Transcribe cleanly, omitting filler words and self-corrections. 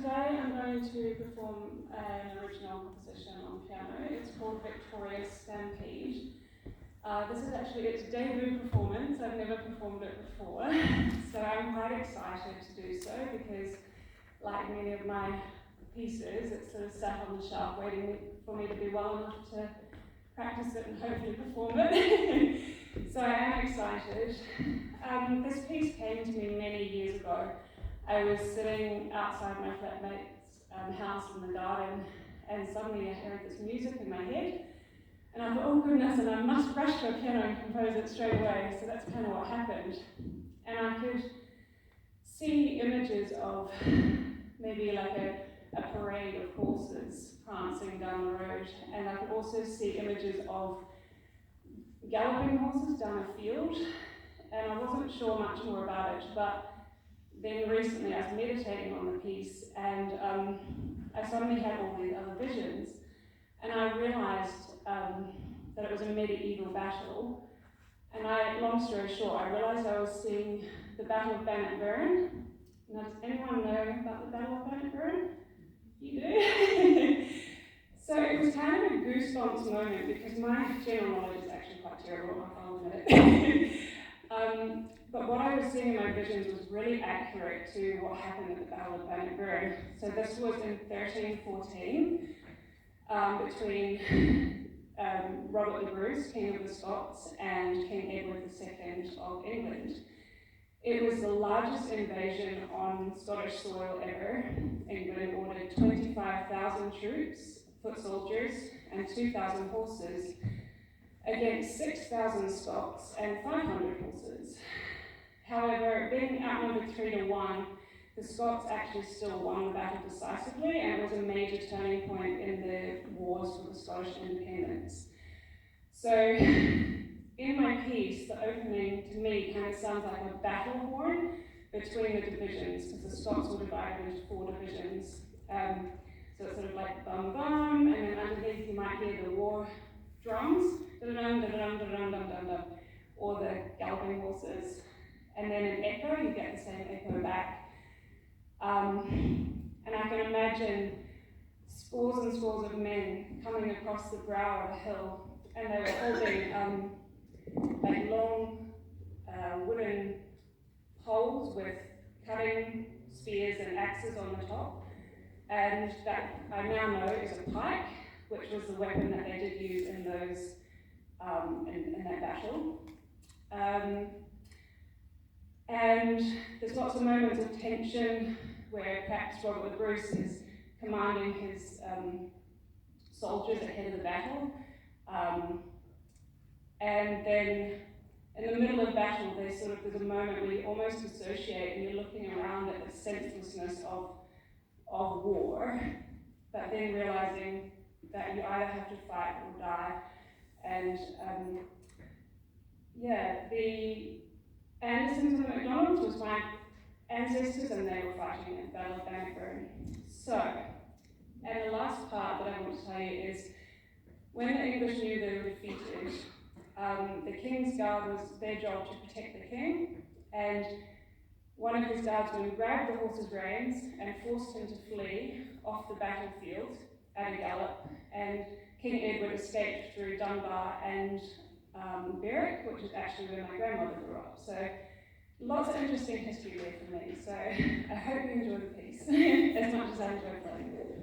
today I'm going to perform an original composition on piano. It's called Victoria's Stampede. This is actually its debut performance. I've never performed it before, so I'm quite excited to do so because, like many of my pieces, it's sort of sat on the shelf waiting for me to be well enough to practice it and hopefully perform it. So I am excited. This piece came to me many years ago. I was sitting outside my flatmate's house in the garden, and suddenly I heard this music in my head, and I thought, oh goodness, and I must rush to a piano and compose it straight away. So that's kind of what happened. And I could see images of maybe like a parade of horses prancing down the road, and I could also see images of galloping horses down a field, and I wasn't sure much more about it, but then recently I was meditating on the piece, and I suddenly had all these other visions, and I realized that it was a medieval battle. And long story short, I realized I was seeing the Battle of Bannockburn. Now, does anyone know about the Battle of Bannockburn? You do? So it was kind of a goosebumps moment because my general knowledge is actually quite terrible, I'll admit it. But what I was seeing in my visions was really accurate to what happened at the Battle of Bannockburn. So this was in 1314 between Robert the Bruce, King of the Scots, and King Edward II of England. It was the largest invasion on Scottish soil ever. England ordered 25,000 troops, foot soldiers, and 2,000 horses against 6,000 Scots and 500 horses. However, being outnumbered 3-1, the Scots actually still won the battle decisively, and it was a major turning point in the wars for the Scottish independence. So, in my piece, the opening to me kind of sounds like a battle horn between the divisions, because the Scots were divided into 4 divisions. So it's sort of like bum bum, and then underneath you might hear the war drums, da-da-dum, da-da-dum, da-da-dum, dum-dum-dum, or the galloping horses. And then an echo, you get the same echo back. And I can imagine scores and scores of men coming across the brow of a hill, and they were holding like long wooden poles with cutting spears and axes on the top. And that I now know is a pike, which was the weapon that they did use in those in that battle. And there's lots of moments of tension where perhaps Robert the Bruce is commanding his soldiers ahead of the battle. And then in the middle of battle, there's a moment where you almost dissociate and you're looking around at the senselessness of war, but then realizing that you either have to fight or die. And the Andersons and the MacDonalds was my ancestors, and they were fighting at the Battle of Bannockburn. So, and the last part that I want to tell you is, when the English knew they were defeated, the King's Guard was their job to protect the King, and one of his guardsmen grabbed the horse's reins and forced him to flee off the battlefield at a gallop, and King Edward escaped through Dunbar and Berwick, which is actually where my grandmother grew up. So lots of interesting history there for me. So I hope you enjoy the piece as much as I enjoy playing it.